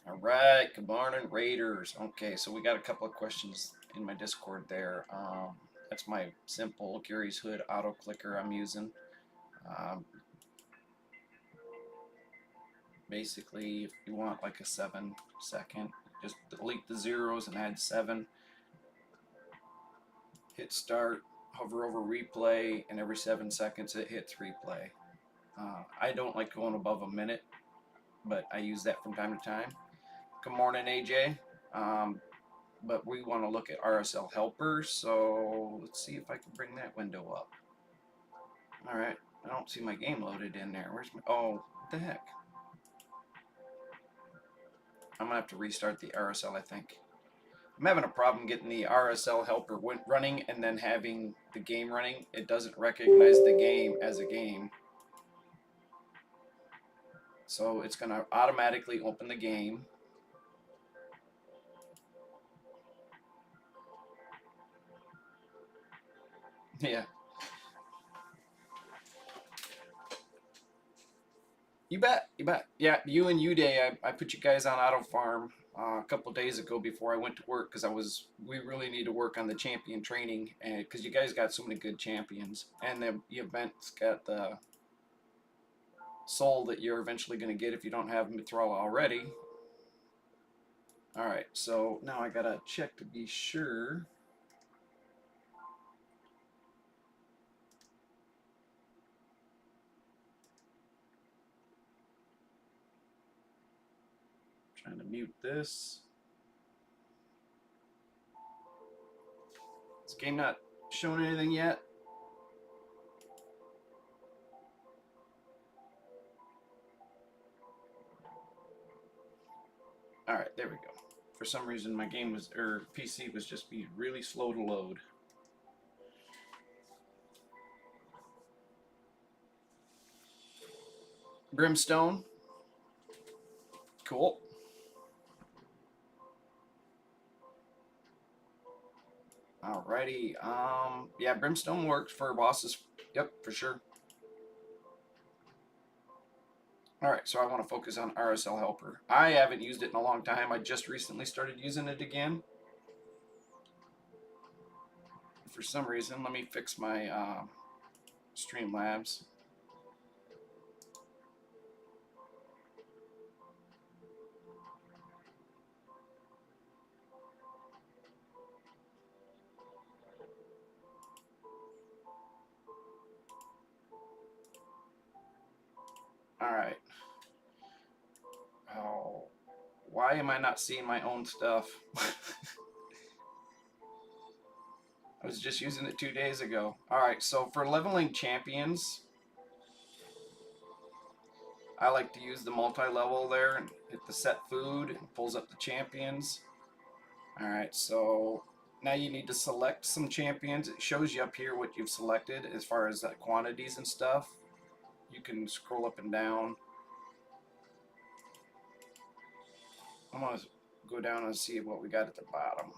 All right, good morning, Raiders. Okay, so we got a couple of questions in my Discord there. That's my simple Gary's Hood auto clicker I'm using. Um, Basically, if you want like a 7-second, just delete the zeros and add 7. Hit start, hover over replay, and every 7 seconds it hits replay. I don't like going above a minute, but I use that from time to time. Good morning, AJ. But we want to look at RSL helpers, so let's see if I can bring that window up. All right, I don't see my game loaded in there. Where's my, oh, what the heck? I'm gonna have to restart the RSL, I think. I'm having a problem getting the RSL helper running and then having the game running. It doesn't recognize the game as a game. So it's gonna automatically open the game. Yeah. You bet, you bet. Yeah, you and Uday, I put you guys on Auto Farm a couple days ago before I went to work because we really need to work on the champion training and because you guys got so many good champions and the event's got the soul that you're eventually going to get if you don't have Mithrala already. All right, so now I gotta check to be sure. Trying to mute this. This game not showing anything yet. All right, there we go. For some reason, my game was or PC was just being really slow to load. Brimstone, cool. Alrighty, yeah, Brimstone works for bosses. Yep, for sure. All right, so I want to focus on RSL Helper. I haven't used it in a long time. I just recently started using it again. For some reason, let me fix my Streamlabs. All right. Oh, why am I not seeing my own stuff? I was just using it 2 days ago. All right, so for leveling champions, I like to use the multi-level there and hit the set food. It pulls up the champions. All right, so now you need to select some champions. It shows you up here what you've selected as far as quantities and stuff. You can scroll up and down. I'm gonna go down and see what we got at the bottom.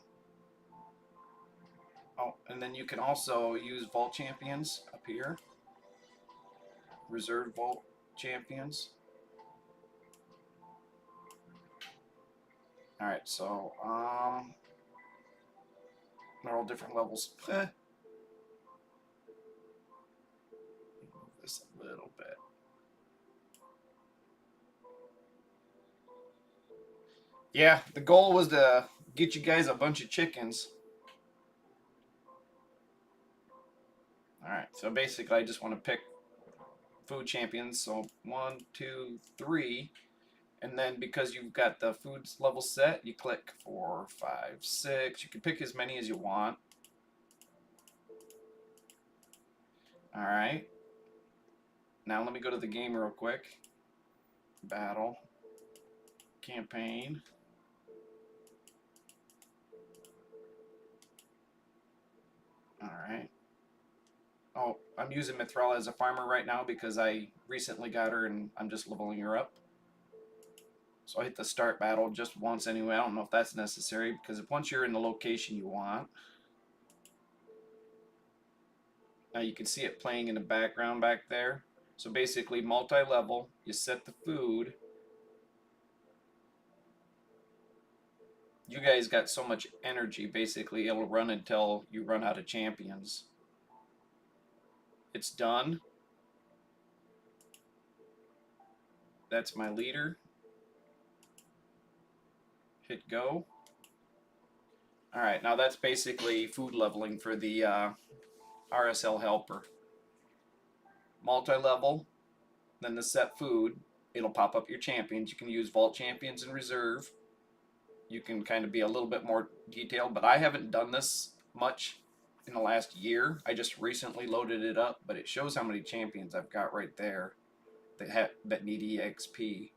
Oh, and then you can also use vault champions up here. Reserve vault champions. All right, so they're all different levels. Move this a little bit. Yeah, the goal was to get you guys a bunch of chickens. All right, so basically I just want to pick food champions. So 1, 2, 3. And then because you've got the food level set, you click 4, 5, 6. You can pick as many as you want. All right. Now let me go to the game real quick. Battle. Campaign. All right. Oh, I'm using Mithrala as a farmer right now because I recently got her and I'm just leveling her up. So I hit the start battle just once anyway. I don't know if that's necessary because once you're in the location you want. Now you can see it playing in the background back there. So basically multi-level, you set the food. You guys got so much energy, basically, it'll run until you run out of champions. It's done. That's my leader. Hit go. All right, now that's basically food leveling for the RSL helper. Multi-level, then the set food. It'll pop up your champions. You can use vault champions in reserve. You can kind of be a little bit more detailed, but I haven't done this much in the last year. I just recently loaded it up, but it shows how many champions I've got right there that need EXP.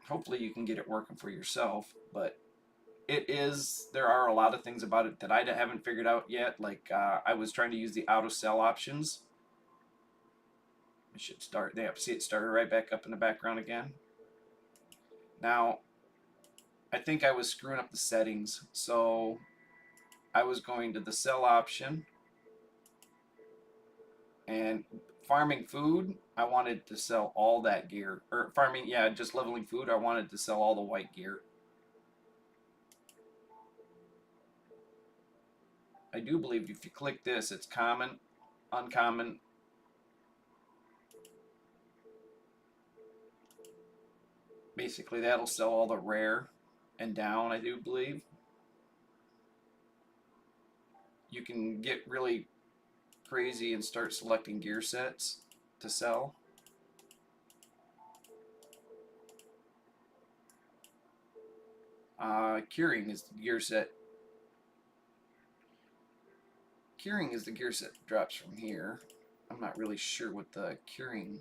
Hopefully you can get it working for yourself, but there are a lot of things about it that I haven't figured out yet. Like I was trying to use the auto sell options. It should start. See it started right back up in the background again. Now, I think I was screwing up the settings, so I was going to the sell option, and farming food, I wanted to sell all that gear. Or farming, yeah, just leveling food, I wanted to sell all the white gear. I do believe if you click this, it's common, uncommon. Basically, that'll sell all the rare and down, I do believe. You can get really crazy and start selecting gear sets to sell. Curing is the gear set. Curing is the gear set that drops from here. I'm not really sure what the curing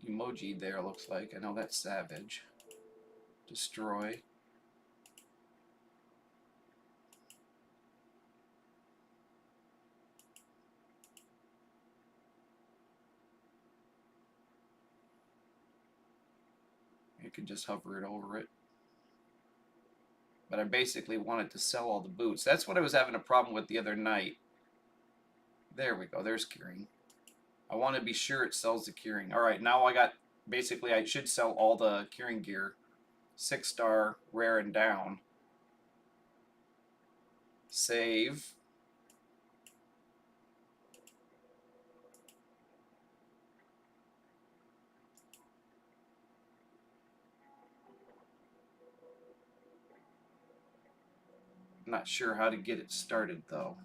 emoji there looks like. I know that's savage. Destroy. You can just hover it over it. But I basically wanted to sell all the boots. That's what I was having a problem with the other night. There we go. There's curing. I want to be sure it sells the curing. All right, now I got, basically I should sell all the curing gear. 6-star, rare and down. Save. I'm not sure how to get it started though.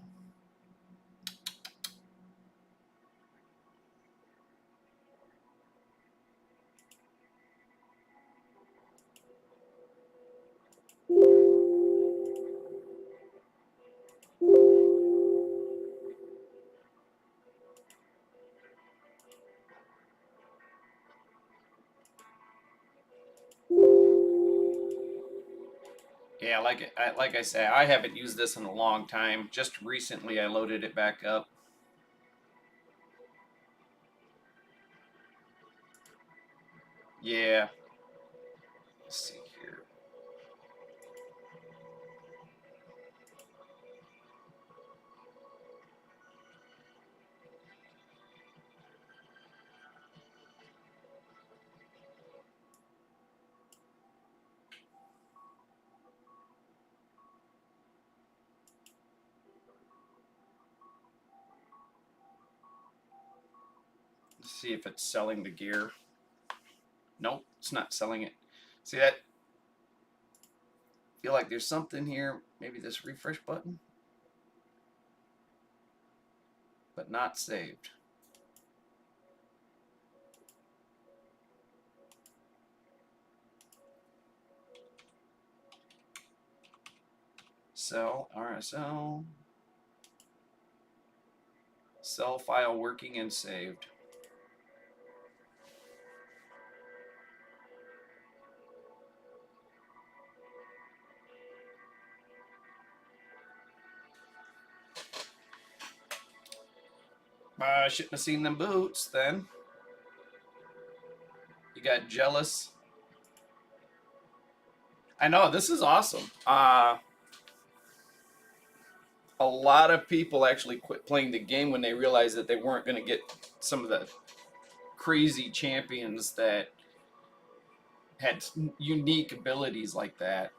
Yeah, like I say, I haven't used this in a long time. Just recently I loaded it back up. Yeah. Let's see here. Let's see if it's selling the gear. Nope, it's not selling it. See that? Feel like there's something here. Maybe this refresh button, but not saved. Sell RSL. Sell file working and saved. I shouldn't have seen them boots then. You got jealous. I know, this is awesome. a lot of people actually quit playing the game when they realized that they weren't going to get some of the crazy champions that had unique abilities like that.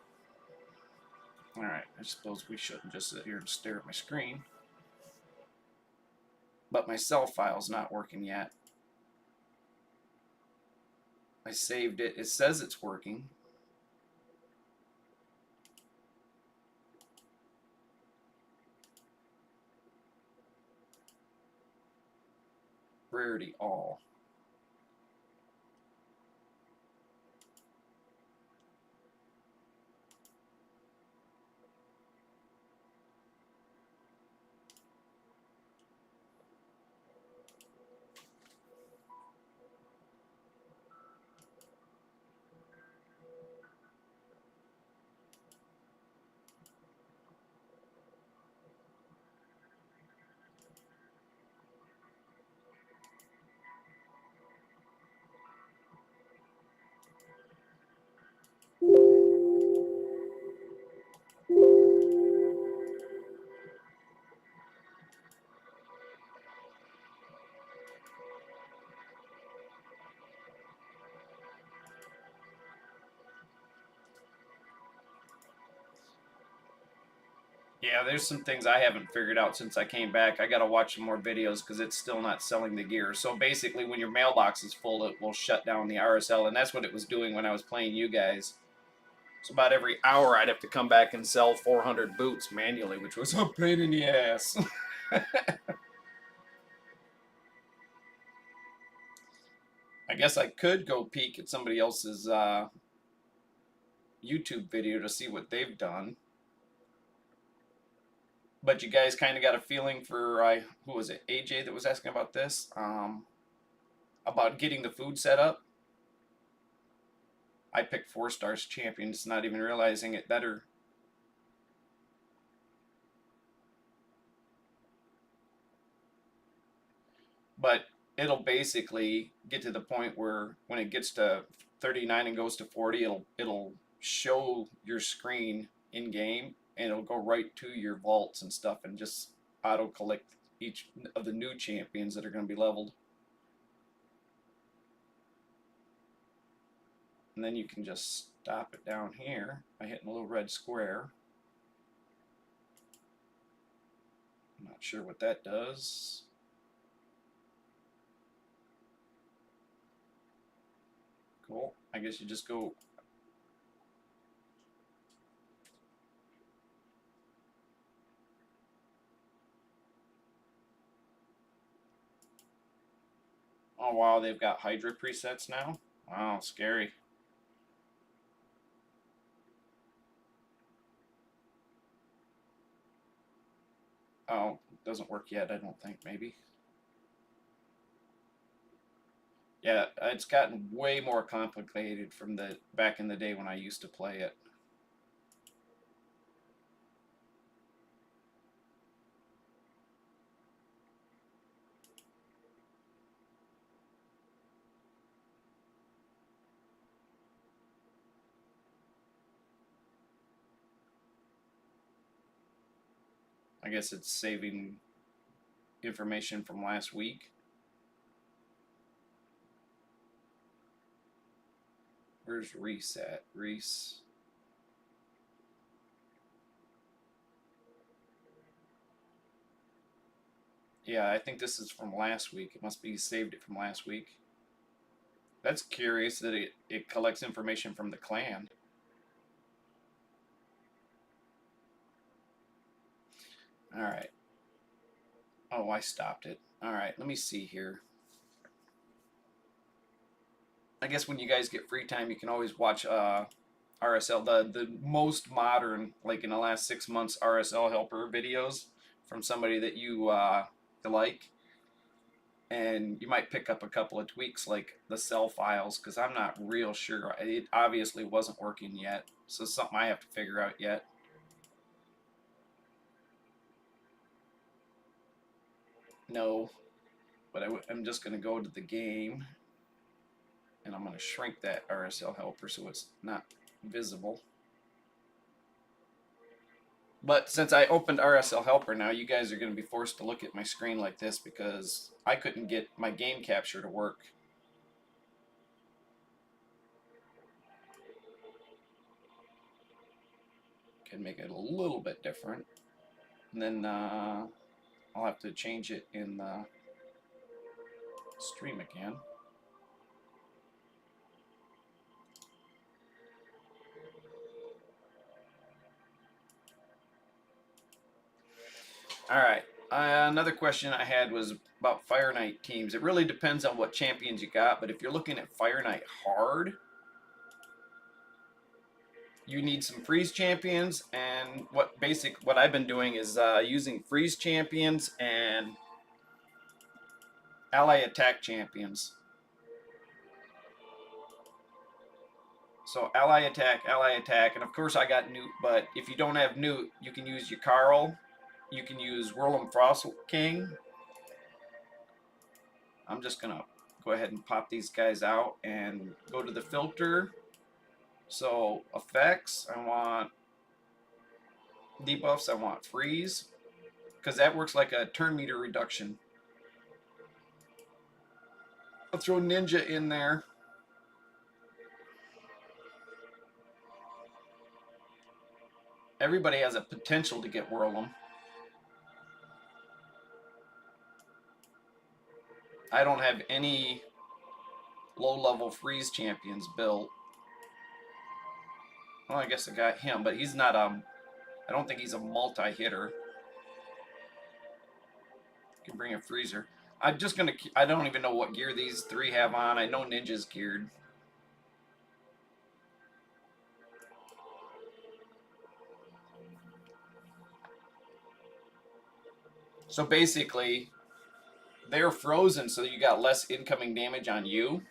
All right, I suppose we shouldn't just sit here and stare at my screen. But my cell file's not working yet. I saved it. It says it's working. Rarity all. Yeah, there's some things I haven't figured out since I came back. I got to watch some more videos because it's still not selling the gear. So basically, when your mailbox is full, it will shut down the RSL, and that's what it was doing when I was playing you guys. So about every hour, I'd have to come back and sell 400 boots manually, which was a pain in the ass. I guess I could go peek at somebody else's YouTube video to see what they've done. But you guys kind of got a feeling for who was it, AJ, that was asking about this, about getting the food set up. I picked 4 stars champions, not even realizing it better. But it'll basically get to the point where when it gets to 39 and goes to 40, it'll show your screen in game, and it'll go right to your vaults and stuff, and just auto collect each of the new champions that are going to be leveled. And then you can just stop it down here by hitting a little red square. I'm not sure what that does. Cool. I guess you just go. Oh wow, they've got Hydra presets now. Wow, scary. Oh, doesn't work yet, I don't think, maybe. Yeah, it's gotten way more complicated from the back in the day when I used to play it. I guess it's saving information from last week. Where's Reese at? Reese. Yeah, I think this is from last week. It must be saved it from last week. That's curious that it collects information from the clan. Alright. Oh, I stopped it. Alright, let me see here. I guess when you guys get free time, you can always watch RSL, the most modern, like in the last 6 months, RSL helper videos from somebody that you like. And you might pick up a couple of tweaks like the cell files, because I'm not real sure. It obviously wasn't working yet, so it's something I have to figure out yet. No, but I'm just going to go to the game, and I'm going to shrink that RSL helper so it's not visible. But since I opened RSL Helper now, you guys are going to be forced to look at my screen like this because I couldn't get my game capture to work. Can make it a little bit different. And then I'll have to change it in the stream again. All right. Another question I had was about Fire Knight teams. It really depends on what champions you got, but if you're looking at Fire Knight hard, you need some freeze champions, and what I've been doing is using freeze champions and ally attack champions. So ally attack, and of course I got Newt, but if you don't have Newt, you can use your Carl, you can use Whirlum Frost King. I'm just gonna go ahead and pop these guys out and go to the filter. So effects, I want debuffs, I want freeze, because that works like a turn meter reduction. I'll throw Ninja in there. Everybody has a potential to get Whirlum. I don't have any low-level freeze champions built. Well, I guess I got him, but he's not I don't think he's a multi-hitter. Can bring a freezer. I'm just gonna. I don't even know what gear these three have on. I know Ninja's geared. So basically, they're frozen, so you got less incoming damage on you.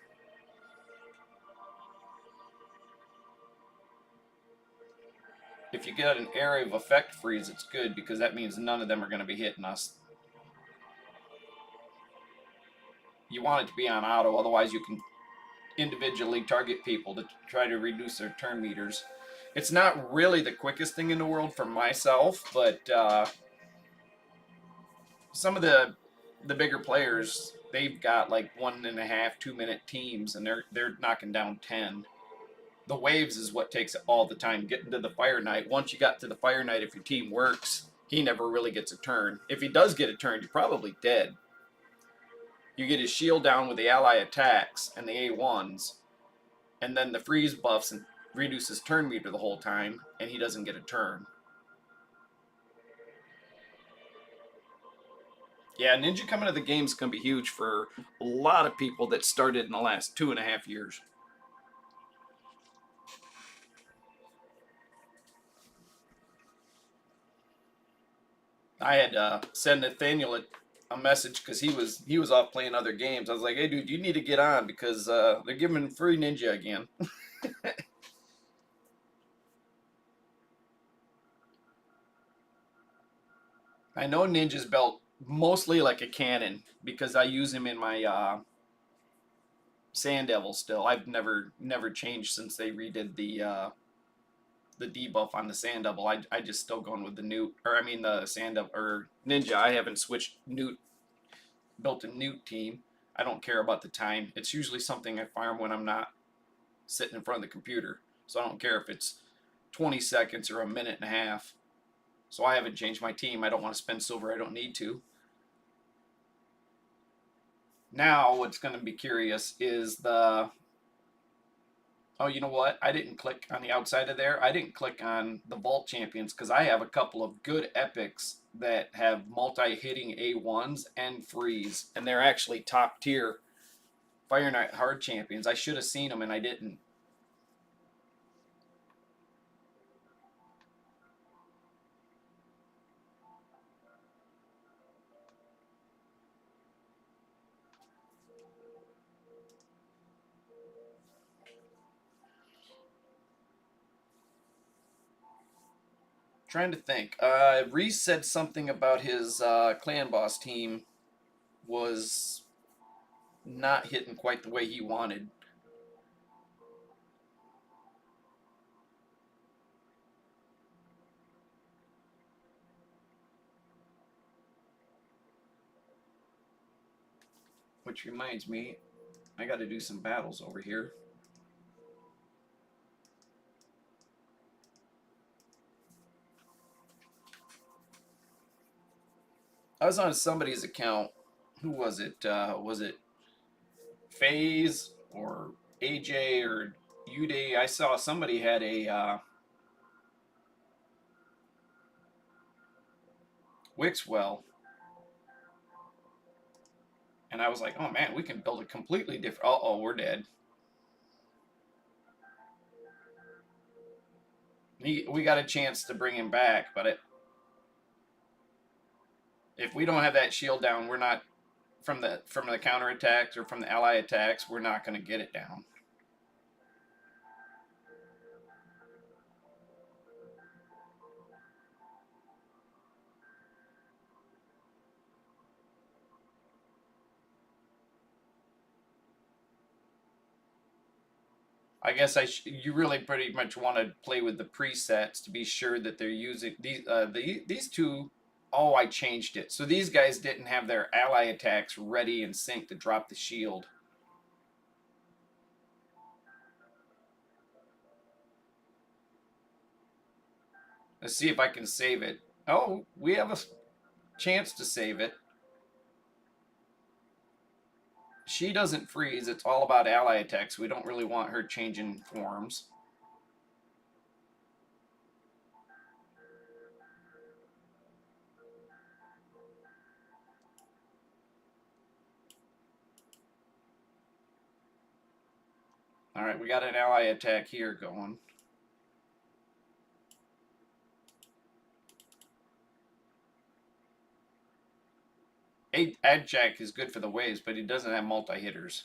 If you get an area of effect freeze, it's good because that means none of them are going to be hitting us. You want it to be on auto, otherwise you can individually target people to try to reduce their turn meters. It's not really the quickest thing in the world for myself, but some of the bigger players, they've got like 1.5, 2 minute teams, and they're knocking down 10. The waves is what takes it all the time. Getting to the Fire Knight. Once you got to the Fire Knight, if your team works, he never really gets a turn. If he does get a turn, you're probably dead. You get his shield down with the ally attacks and the A1s, and then the freeze buffs and reduces turn meter the whole time, and he doesn't get a turn. Yeah, Ninja coming to the game is going to be huge for a lot of people that started in the last 2.5 years. I had sent Nathaniel a message because he was off playing other games. I was like, hey, dude, you need to get on because they're giving free Ninja again. I know Ninja's built mostly like a cannon because I use him in my Sand Devil still. I've never changed since they redid the debuff on the Sand Devil. I just still going with the Newt, or I mean the Sand Devil or Ninja. I haven't switched Newt, built a Newt team. I don't care about the time. It's usually something I farm when I'm not sitting in front of the computer. So I don't care if it's 20 seconds or a minute and a half. So I haven't changed my team. I don't want to spend silver I don't need to. Now what's going to be curious is the... Oh, you know what? I didn't click on the outside of there. I didn't click on the Vault Champions because I have a couple of good epics that have multi-hitting A1s and freeze. And they're actually top tier Fire Knight hard champions. I should have seen them and I didn't. Trying to think. Reese said something about his clan boss team was not hitting quite the way he wanted. Which reminds me, I got to do some battles over here. I was on somebody's account. Who was it? Was it FaZe or AJ or Uday? I saw somebody had a Wixwell, and I was like, oh man, we can build a completely different. Oh, we're dead. We got a chance to bring him back, but if we don't have that shield down, we're not from the counter attacks or from the ally attacks. We're not going to get it down. I guess you really pretty much want to play with the presets to be sure that they're using these two. Oh, I changed it. So these guys didn't have their ally attacks ready and sync to drop the shield. Let's see if I can save it. Oh, we have a chance to save it. She doesn't freeze. It's all about ally attacks. We don't really want her changing forms. All right, we got an ally attack here going. Adjack is good for the waves, but he doesn't have multi-hitters.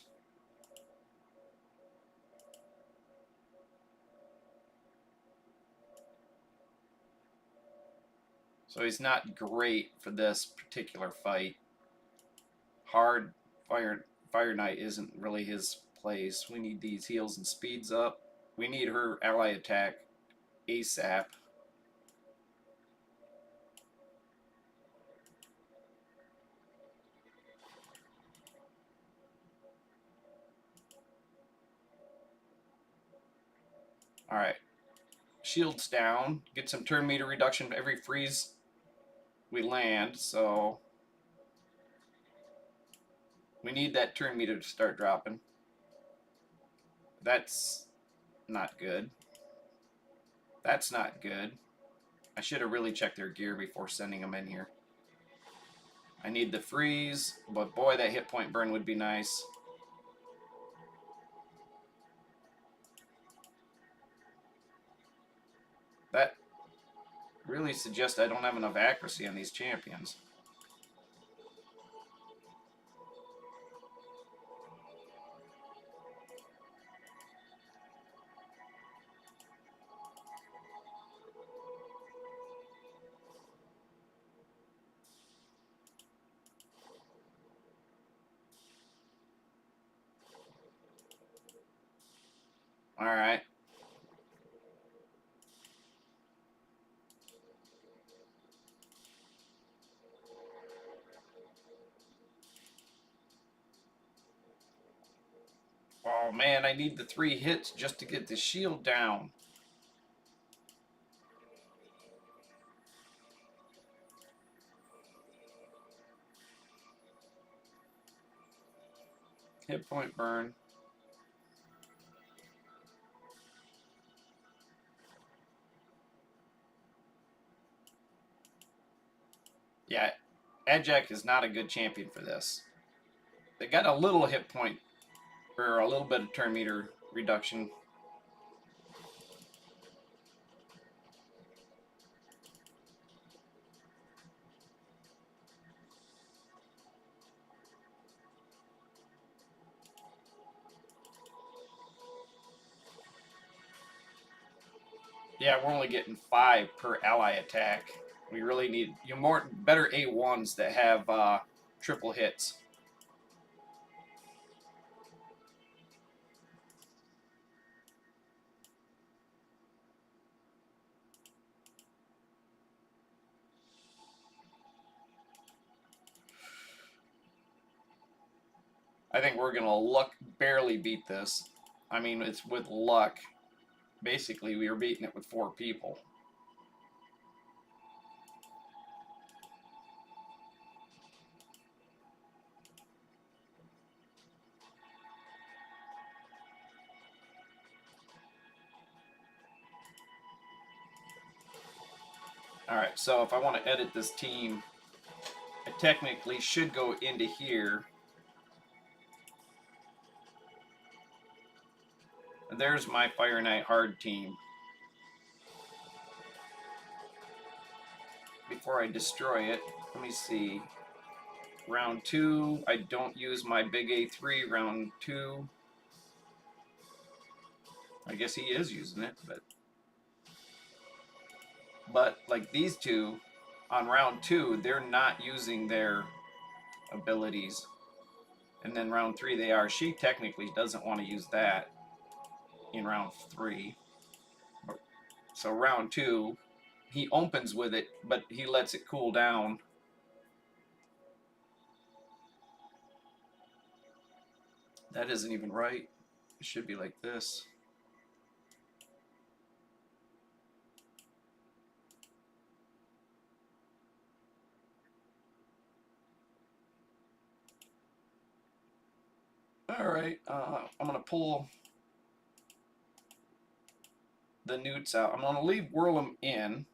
So he's not great for this particular fight. Hard Fire Knight isn't really his place. We need these heals and speeds up. We need her ally attack ASAP. All right. Shields down. Get some turn meter reduction every freeze we land. So we need that turn meter to start dropping. That's not good. That's not good. I should have really checked their gear before sending them in here. I need the freeze, but boy, that hit point burn would be nice. That really suggests I don't have enough accuracy on these champions. All right. Oh man, I need the 3 hits just to get the shield down. Hit point burn. Yeah, Adjack is not a good champion for this. They got a little hit point, or a little bit of turn meter reduction. Yeah, we're only getting 5 per ally attack. We really need better A1s that have triple hits. I think we're gonna barely beat this. I mean, it's with luck. Basically, we were beating it with 4 people. All right, so if I want to edit this team, I technically should go into here. And there's my Fire Knight Hard team. Before I destroy it, let me see. Round 2, I don't use my big A3. Round 2, I guess he is using it, but like these two, on round 2, they're not using their abilities. And then round 3, they are. She technically doesn't want to use that in round 3. So round 2, he opens with it, but he lets it cool down. That isn't even right. It should be like this. All right, I'm going to pull the newts out. I'm going to leave Whirlum in,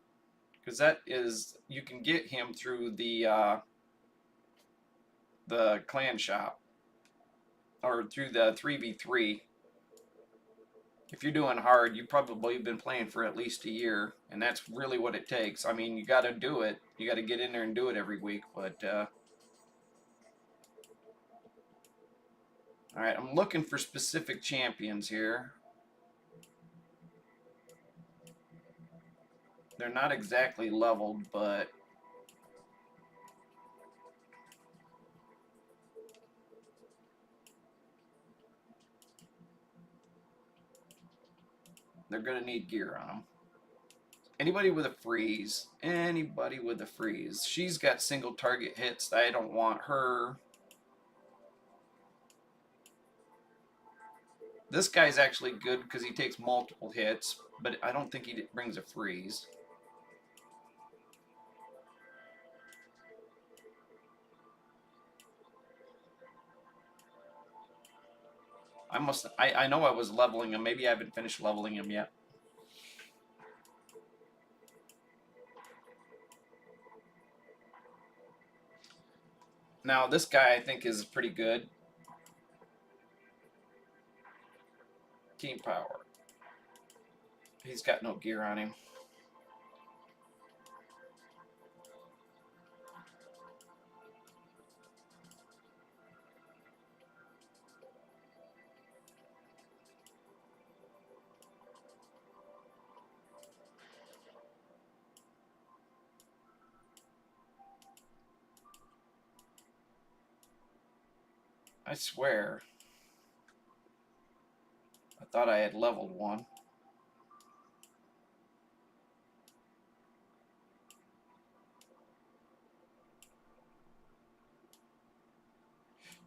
because that is, you can get him through the clan shop, or through the 3v3. If you're doing hard, you probably been playing for at least a year, and that's really what it takes. I mean, you got to do it. You got to get in there and do it every week, but all right, I'm looking for specific champions here. They're not exactly leveled, but they're going to need gear on them. Anybody with a freeze. Anybody with a freeze. She's got single target hits. I don't want her. This guy's actually good because he takes multiple hits, but I don't think he brings a freeze. I know I was leveling him. Maybe I haven't finished leveling him yet. Now, this guy I think is pretty good. Team power. He's got no gear on him. I swear. I thought I had leveled one.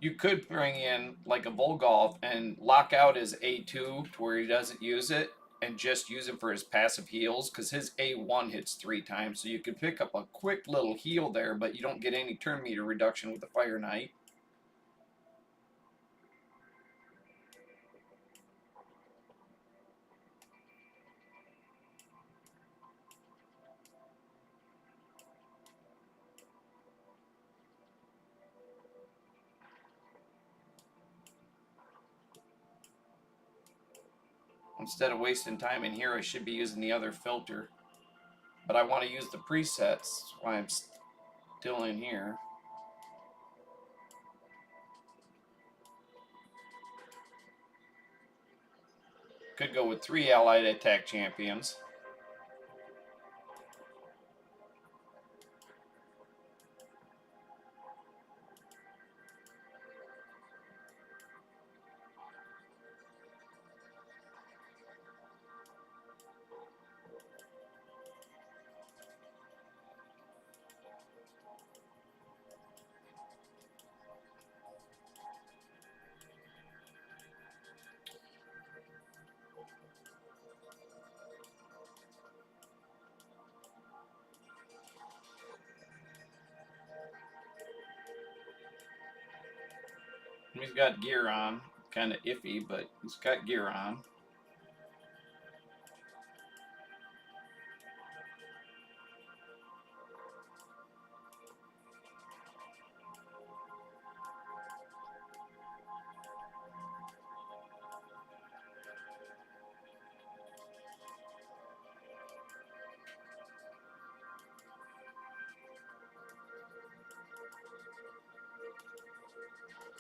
You could bring in like a Volgolf and lock out his A2 to where he doesn't use it and just use it for his passive heals, because his A1 hits 3 times. So you could pick up a quick little heal there, but you don't get any turn meter reduction with the Fire Knight. Instead of wasting time in here, I should be using the other filter. But I want to use the presets, that's why I'm still in here. Could go with 3 allied attack champions. He's got gear on. Kind of iffy, but he's got gear on.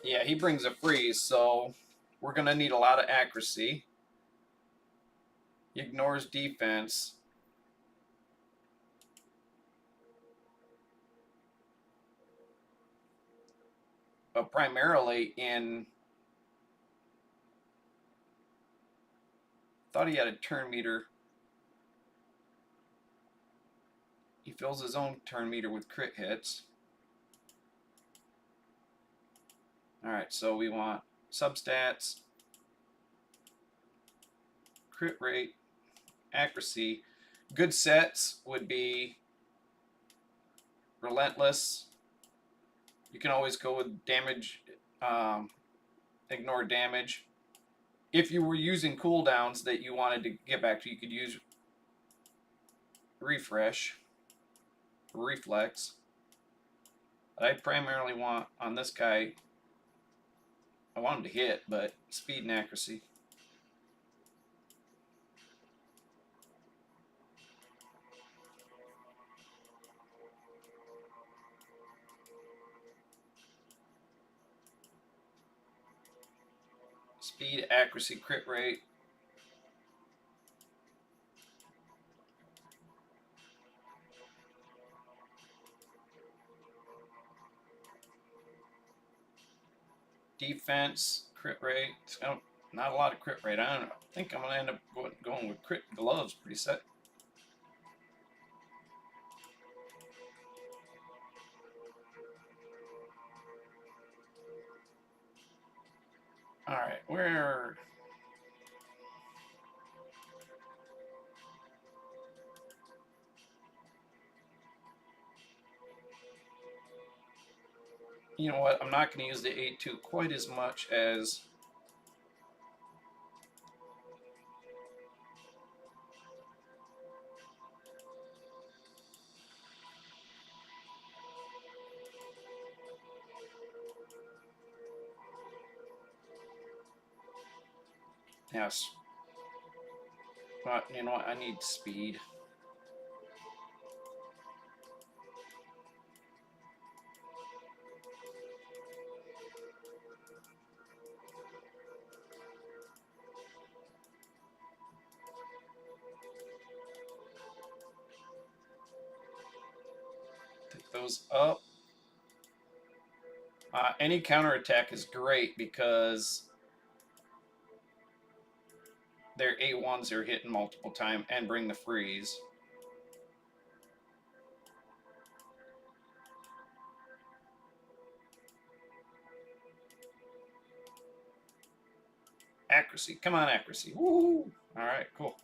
Yeah, he brings a freeze, so we're going to need a lot of accuracy. He ignores defense. But primarily in... thought he had a turn meter. He fills his own turn meter with crit hits. Alright, so we want substats, crit rate, accuracy. Good sets would be relentless. You can always go with damage, ignore damage. If you were using cooldowns that you wanted to get back to, you could use refresh, reflex. But I primarily want on this guy, I want him to hit, but speed and accuracy. Speed, accuracy, crit rate. Defense, crit rate. Not a lot of crit rate. I think I'm going to end up going with crit gloves pretty set. Alright, where... You know what? I'm not going to use the 8-2 quite as much as... Yes. But you know what? I need speed. Take those up. Any counterattack is great because their A1s are hitting multiple times and bring the freeze. Accuracy. Come on, accuracy. Woo! Alright, cool.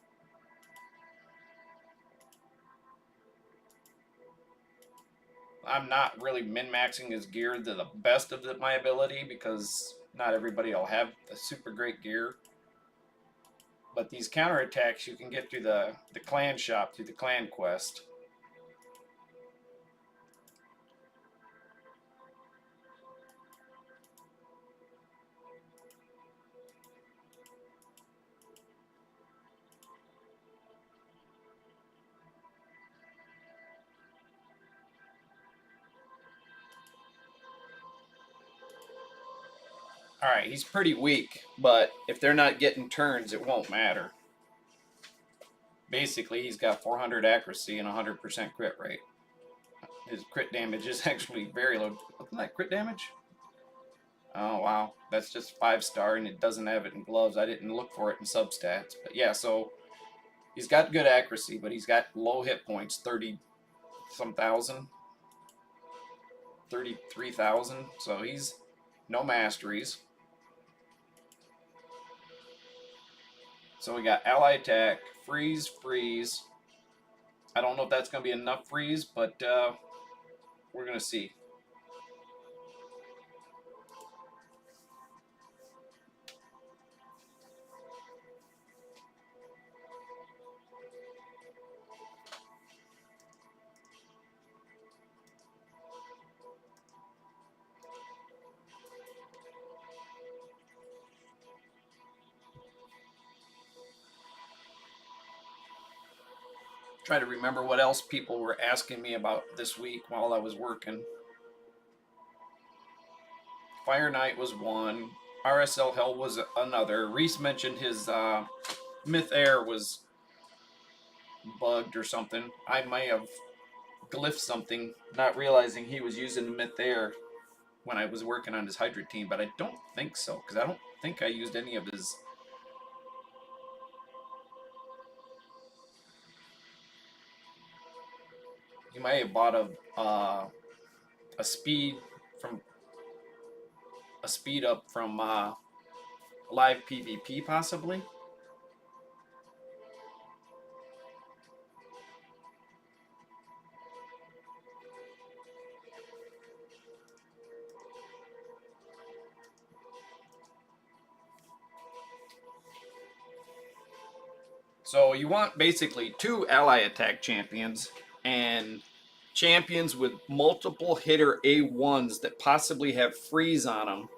I'm not really min-maxing his gear to the best of my ability because not everybody will have the super great gear. But these counterattacks you can get through the clan shop, through the clan quest. Alright, he's pretty weak, but if they're not getting turns, it won't matter. Basically, he's got 400 accuracy and 100% crit rate. His crit damage is actually very low. Isn't that crit damage? Oh, wow. That's just 5-star, and it doesn't have it in gloves. I didn't look for it in substats. But yeah, so he's got good accuracy, but he's got low hit points, 30-some thousand. 33,000. So he's no masteries. So we got ally attack, freeze, freeze. I don't know if that's going to be enough freeze, but we're going to see. Try to remember what else people were asking me about this week while I was working. Fire Knight was one. RSL Hell was another. Reese mentioned his Myth Air was bugged or something. I may have glyphed something, not realizing he was using the Myth Air when I was working on his Hydra team, but I don't think so, because I don't think I used any of his. He might have bought a speed from a speed up from live PvP possibly. So you want basically two ally attack champions and champions with multiple hitter A1s that possibly have freeze on them.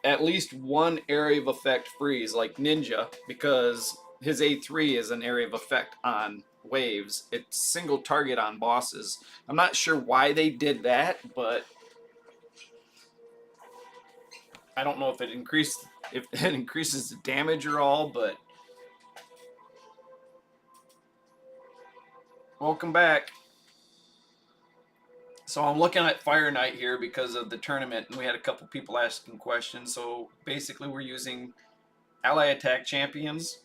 At least one area of effect freeze, like Ninja, because his A3 is an area of effect on waves. It's single target on bosses. I'm not sure why they did that, but I don't know if it increases the damage or all, but welcome back. So I'm looking at Fire Knight here because of the tournament, and we had a couple people asking questions. So basically, we're using ally attack champions,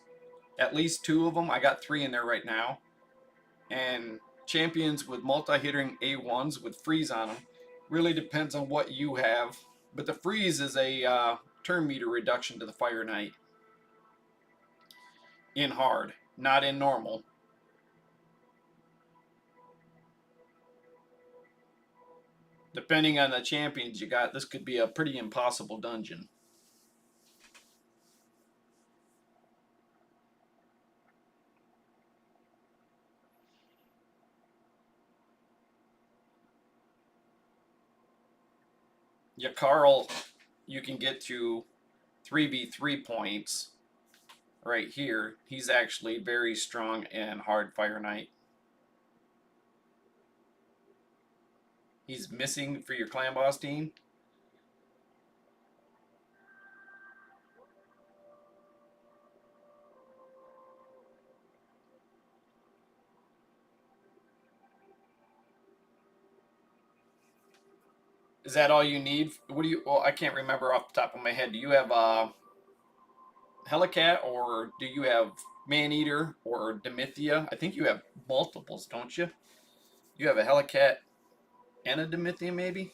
at least two of them. I got three in there right now, and champions with multi-hitting A1s with freeze on them. Really depends on what you have, but the freeze is a turn meter reduction to the Fire Knight in hard, not in normal. Depending on the champions you got, this could be a pretty impossible dungeon. Yeah, Carl, you can get to 3v3 points right here. He's actually very strong in hard Fire Knight. He's missing for your clan boss team. Is that all you need? What do you? Well, I can't remember off the top of my head. Do you have Helicat, or do you have Maneater or Demithia? I think you have multiples, don't you? You have a Helicat and a Demithia, maybe?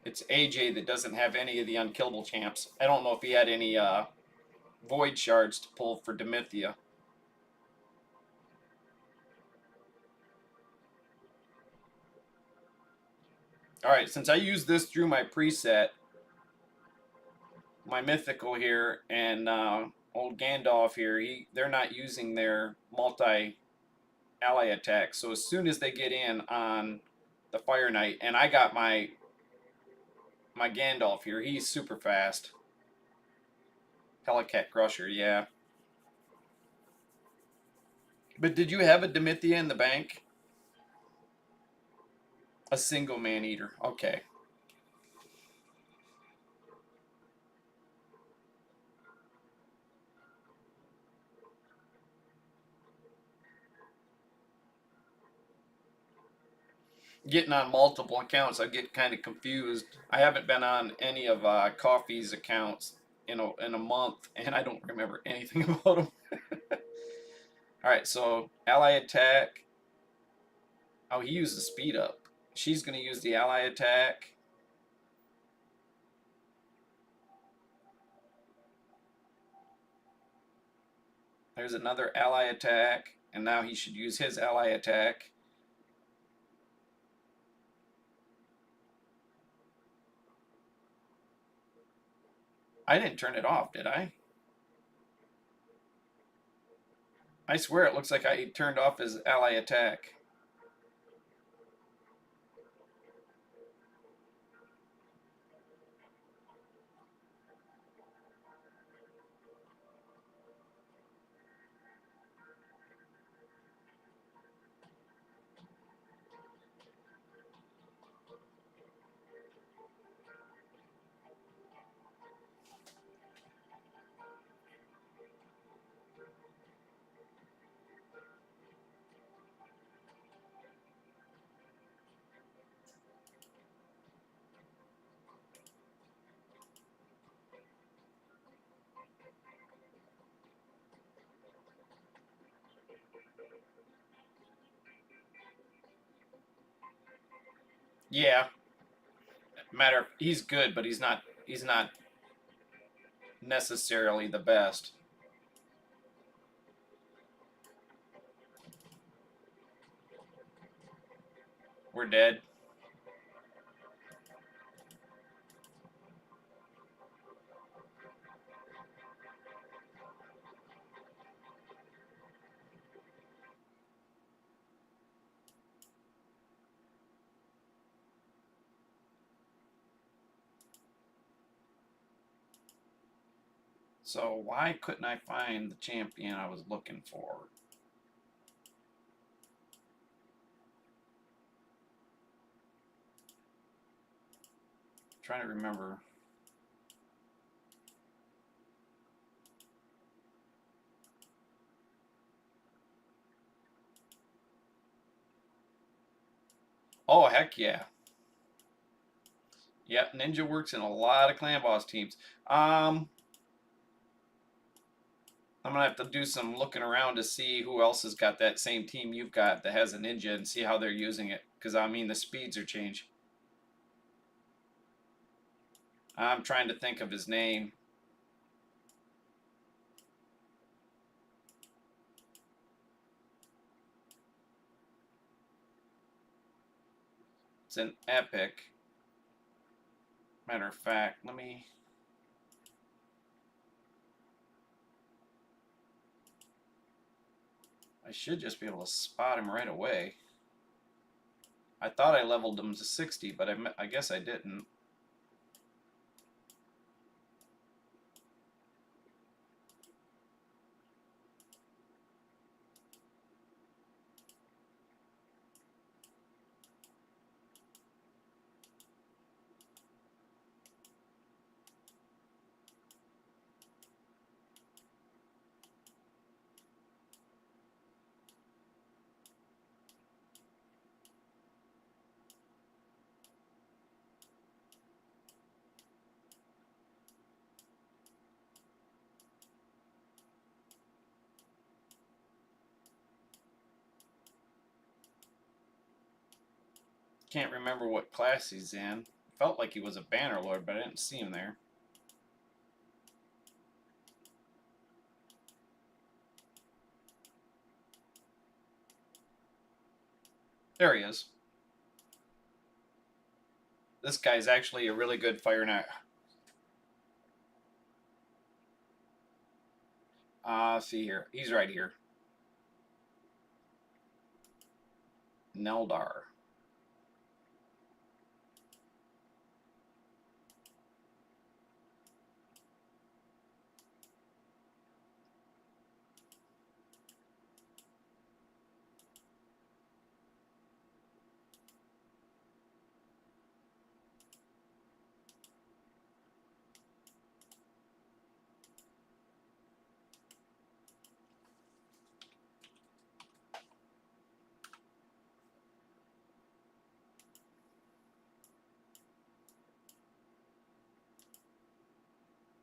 It's AJ that doesn't have any of the unkillable champs. I don't know if he had any void shards to pull for Demithia. All right, since I use this through my preset, my mythical here and old Gandalf here, they're not using their multi ally attack. So as soon as they get in on the Fire Knight, and I got my Gandalf here, he's super fast. Helicat Crusher, yeah. But did you have a Demithia in the bank? A single man eater. Okay. Getting on multiple accounts, I get kind of confused. I haven't been on any of Coffee's accounts in a month, and I don't remember anything about them. All right, so ally attack. Oh, he used the speed up. She's going to use the ally attack. There's another ally attack, and now he should use his ally attack. I didn't turn it off, did I? I swear it looks like I turned off his ally attack. Yeah, he's good, but he's not necessarily the best. We're dead. So why couldn't I find the champion I was looking for? I'm trying to remember. Oh heck yeah. Yep, Ninja works in a lot of clan boss teams. I'm gonna have to do some looking around to see who else has got that same team you've got that has a ninja and see how they're using it. Because I mean, the speeds are changed. I'm trying to think of his name. It's an epic. Matter of fact, let me. I should just be able to spot him right away. I thought I leveled him to 60, but I guess I didn't. Can't remember what class he's in. Felt like he was a banner lord, but I didn't see him there. There he is. This guy's actually a really good fire knight. See here. He's right here. Neldar.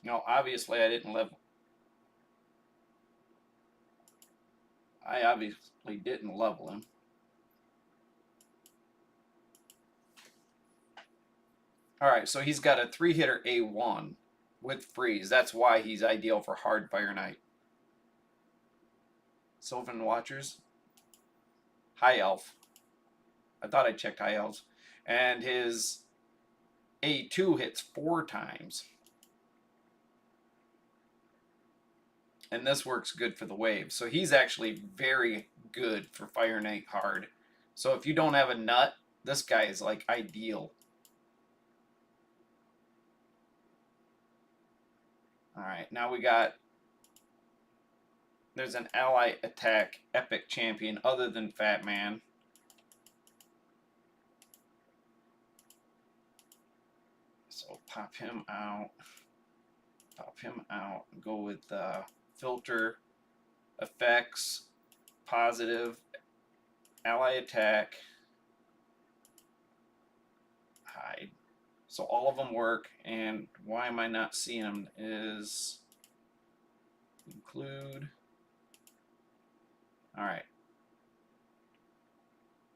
No, obviously I didn't level. I obviously didn't level him. All right, so he's got a 3-hitter A1 with freeze. That's why he's ideal for hard fire knight. Sylvan Watchers, high elf. I thought I checked high elves, and his A2 hits 4 times. And this works good for the wave. So he's actually very good for Fire Knight hard. So if you don't have a nut, this guy is like ideal. All right, now we got. There's an ally attack epic champion other than Fat Man. So pop him out. Pop him out. Go with filter effects, positive, ally attack, hide. So all of them work, and why am I not seeing them is include. All right.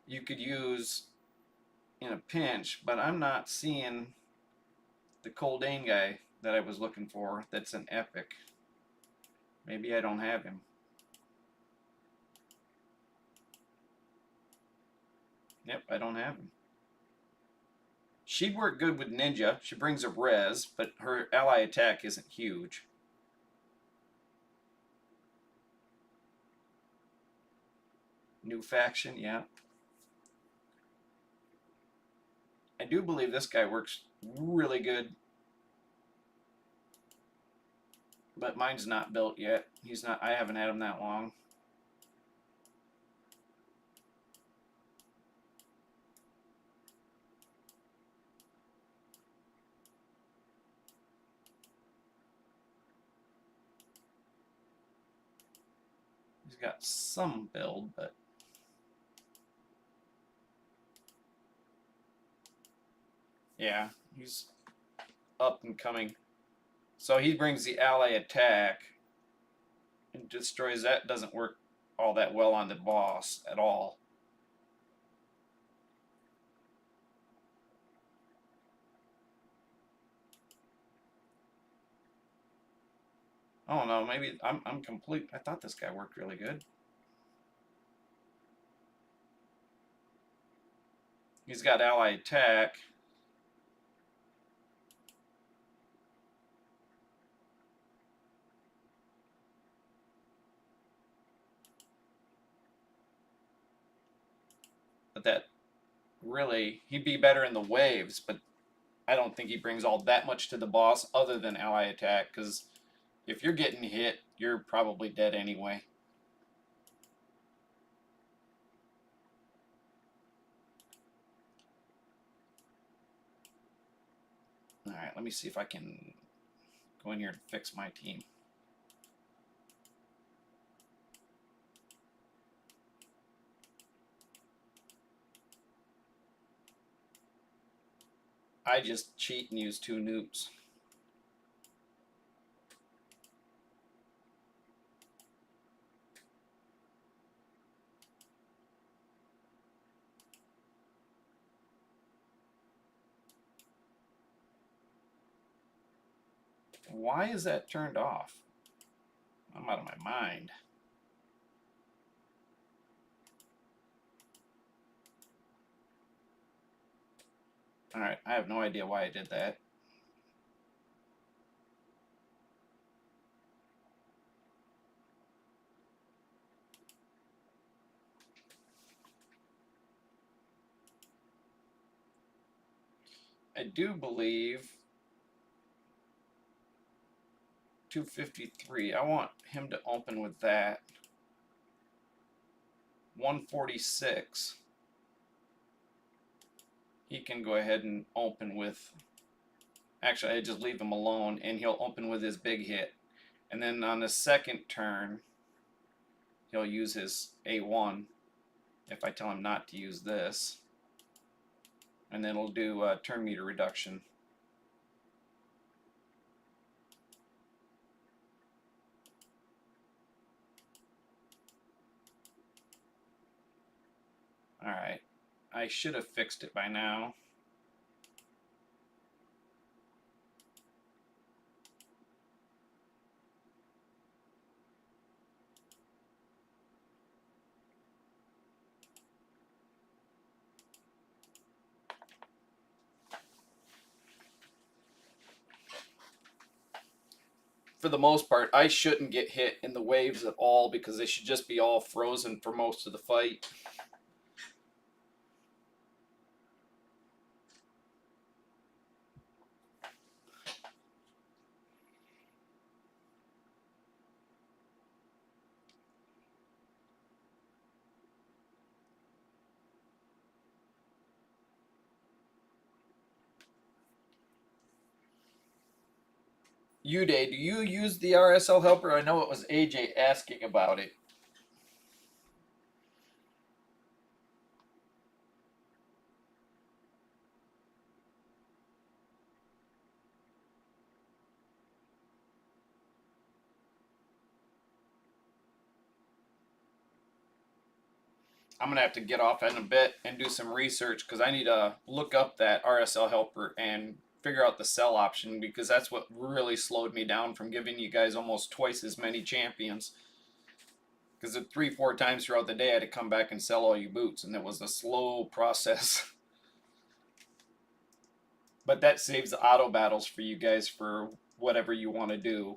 You could use in a pinch, but I'm not seeing the Coldane guy that I was looking for. That's an epic. Maybe I don't have him. Yep, I don't have him. She'd work good with Ninja. She brings a res, but her ally attack isn't huge. New faction, yeah. I do believe this guy works really good, but mine's not built yet. He's not. I haven't had him that long. He's got some build, but yeah, he's up and coming. So he brings the ally attack and destroys that. Doesn't work all that well on the boss at all. I don't know. Maybe I'm complete. I thought this guy worked really good. He's got ally attack. But that really, he'd be better in the waves, but I don't think he brings all that much to the boss other than ally attack, because if you're getting hit, you're probably dead anyway. Alright, let me see if I can go in here and fix my team. I just cheat and use 2 newts. Why is that turned off? I'm out of my mind. Alright, I have no idea why I did that. I do believe 253. I want him to open with that. 146. He can go ahead and open with. Actually, I just leave him alone, and he'll open with his big hit. And then on the second turn, he'll use his A1 if I tell him not to use this. And then it'll do turn meter reduction. Alright, I should have fixed it by now. For the most part, I shouldn't get hit in the waves at all because they should just be all frozen for most of the fight. Uday, do you use the RSL helper? I know it was AJ asking about it. I'm gonna have to get off in a bit and do some research because I need to look up that RSL helper and figure out the sell option, because that's what really slowed me down from giving you guys almost twice as many champions. Because 3-4 times throughout the day I had to come back and sell all you boots, and it was a slow process. But that saves the auto battles for you guys for whatever you want to do.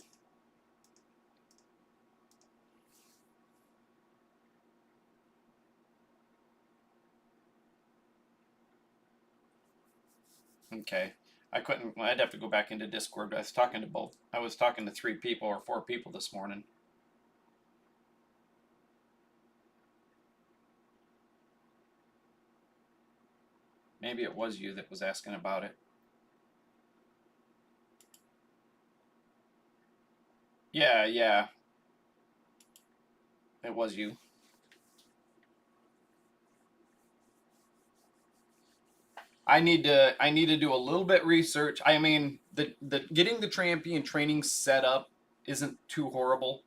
Okay. I couldn't. I'd have to go back into Discord. I was talking to both. I was talking to 3 people or 4 people this morning. Maybe it was you that was asking about it. Yeah, yeah. It was you. I need to do a little bit research. I mean, the getting the champion training set up isn't too horrible,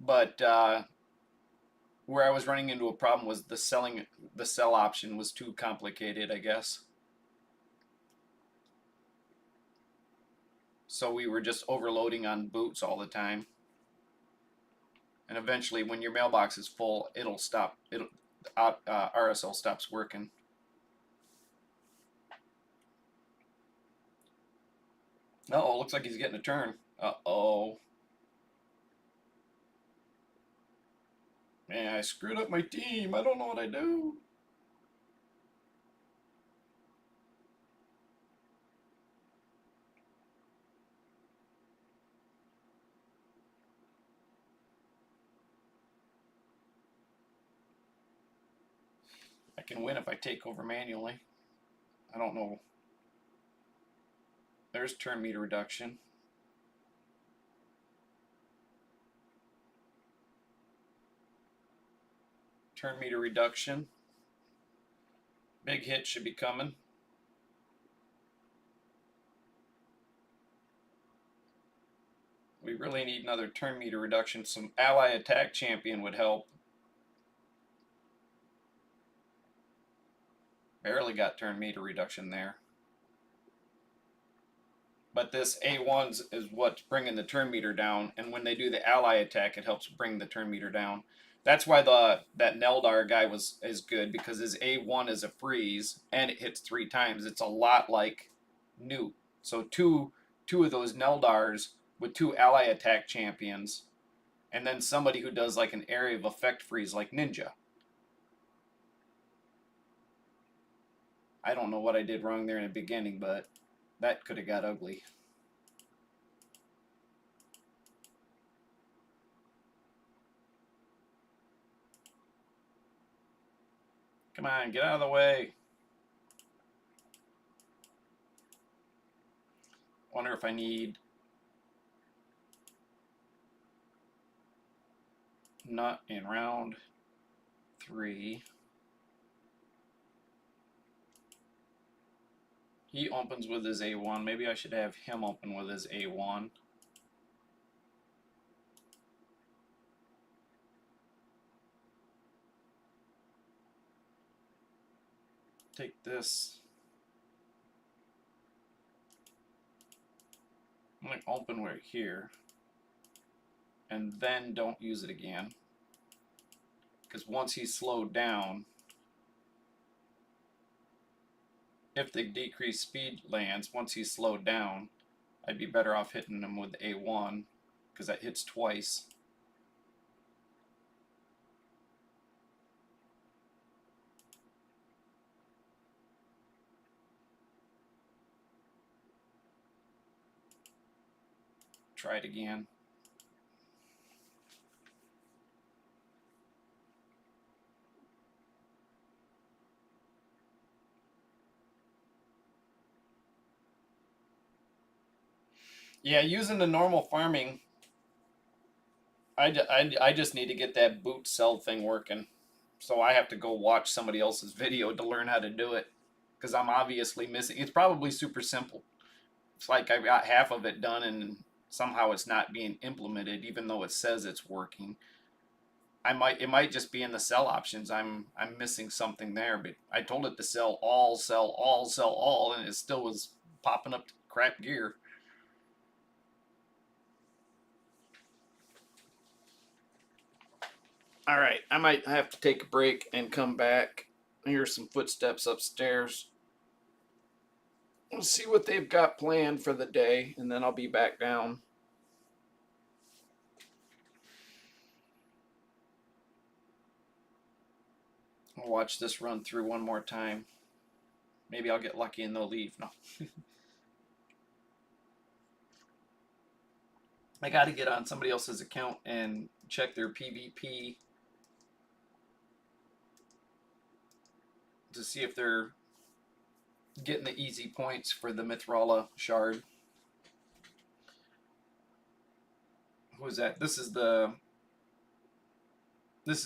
but where I was running into a problem was the sell option was too complicated, I guess. So we were just overloading on boots all the time. And eventually, when your mailbox is full, it'll stop. RSL stops working. Oh, looks like he's getting a turn. Uh-oh. Man, I screwed up my team. I don't know what I do. I can win if I take over manually. I don't know. There's turn meter reduction. Turn meter reduction. Big hit should be coming. We really need another turn meter reduction. Some ally attack champion would help. Barely got turn meter reduction there. But this A1's is what's bringing the turn meter down, and when they do the ally attack, it helps bring the turn meter down. That's why that Neldar guy is good, because his A1 is a freeze and it hits 3 times. It's a lot like Newt. So two of those Neldars with 2 ally attack champions, and then somebody who does like an area of effect freeze like Ninja. I don't know what I did wrong there in the beginning, but that could have got ugly. Come on, get out of the way. Wonder if I need nut in round 3. He opens with his A1. Maybe I should have him open with his A1. Take this. I'm going to open right here. And then don't use it again. Because once he's slowed down, if the decreased speed lands, once he's slowed down, I'd be better off hitting him with A1, because that hits twice. Try it again. Yeah, using the normal farming, I just need to get that boot sell thing working. So I have to go watch somebody else's video to learn how to do it, because I'm obviously missing. It's probably super simple. It's like I've got half of it done and somehow it's not being implemented, even though it says it's working. it might just be in the sell options. I'm missing something there, but I told it to sell all, and it still was popping up crap gear. All right, I might have to take a break and come back. Here's some footsteps upstairs. Let's see what they've got planned for the day, and then I'll be back down. I'll watch this run through one more time. Maybe I'll get lucky and they'll leave. No. I got to get on somebody else's account and check their PvP to see if they're getting the easy points for the Mithrala shard. Who is that? This is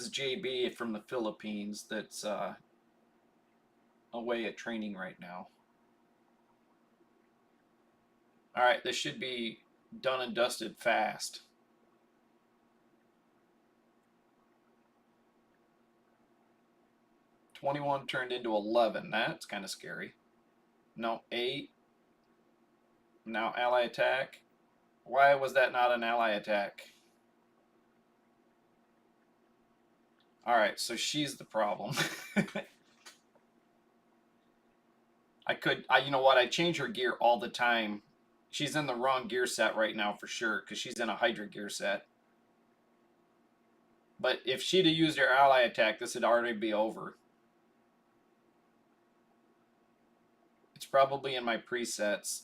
JB from the Philippines that's away at training right now. All right, this should be done and dusted fast. $21 turned into $11. That's kind of scary. No, 8. Now ally attack. Why was that not an ally attack? All right, so she's the problem. you know what? I change her gear all the time. She's in the wrong gear set right now for sure because she's in a Hydra gear set. But if she'd have used her ally attack, this would already be over. It's probably in my presets.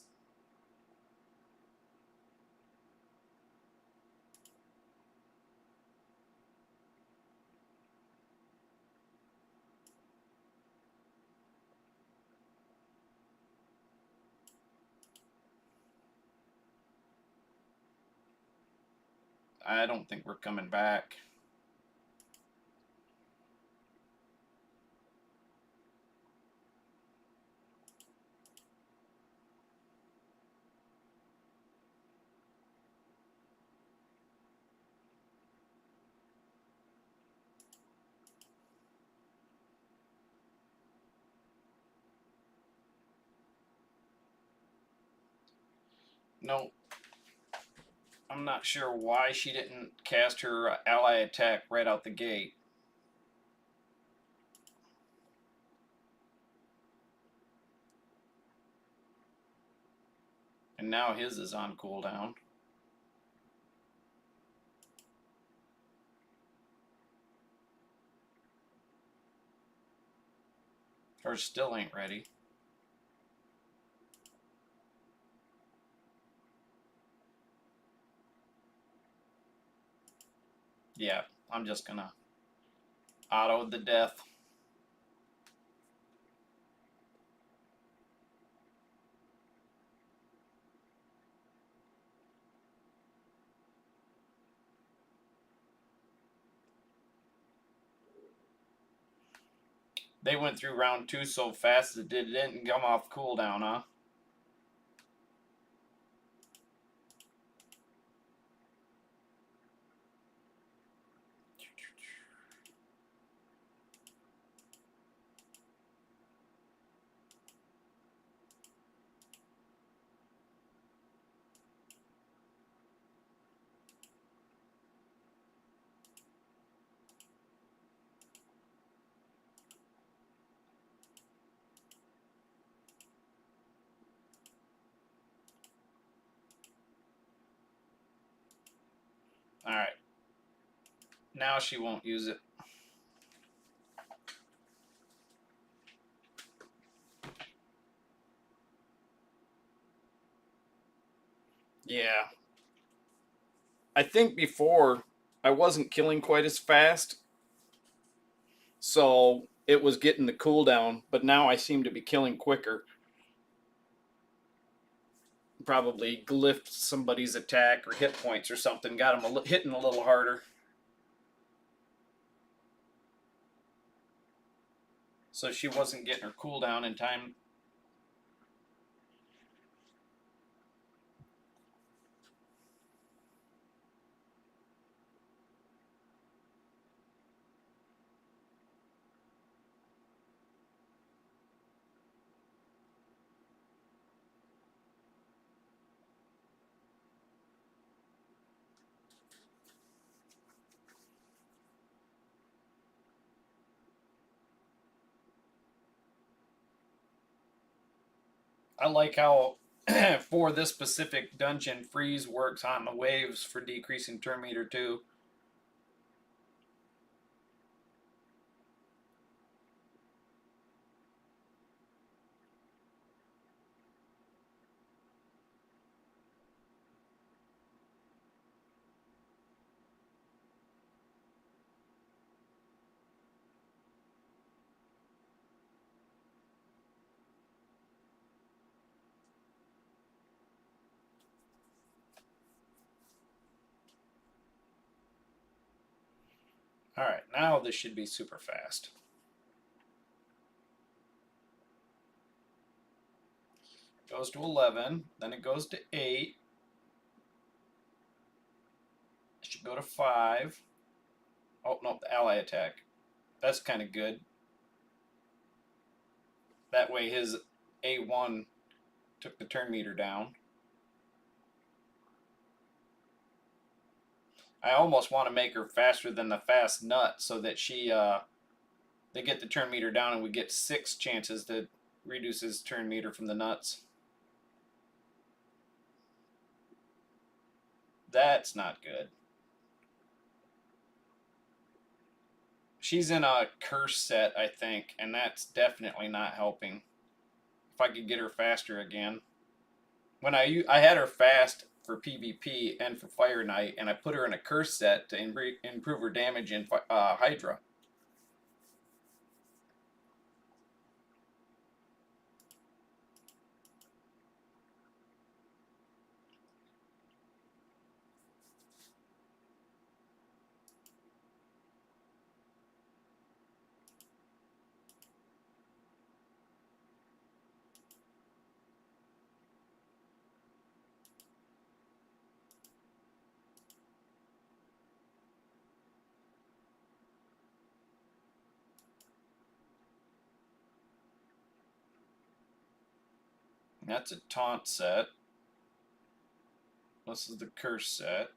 I don't think we're coming back. No, I'm not sure why she didn't cast her ally attack right out the gate. And now his is on cooldown. Hers still ain't ready. Yeah, I'm just gonna auto the death. They went through round 2 so fast that it didn't come off cooldown, huh? Alright. Now she won't use it. Yeah. I think before I wasn't killing quite as fast, so it was getting the cooldown, but now I seem to be killing quicker. Probably glyphed somebody's attack or hit points or something, got them hitting a little harder. So she wasn't getting her cooldown in time. I like how for this specific dungeon, freeze works on the waves for decreasing turn meter too. All right, now this should be super fast. Goes to 11, then it goes to 8. It should go to 5. Oh, no, the ally attack. That's kind of good. That way his A1 took the turn meter down. I almost want to make her faster than the fast nut so that they get the turn meter down and we get 6 chances to reduce his turn meter from the nuts. That's not good. She's in a curse set, I think, and that's definitely not helping. If I could get her faster again. When I had her fast for PvP and for Fire Knight, and I put her in a curse set to improve her damage in Hydra. That's a taunt set. This is the curse set.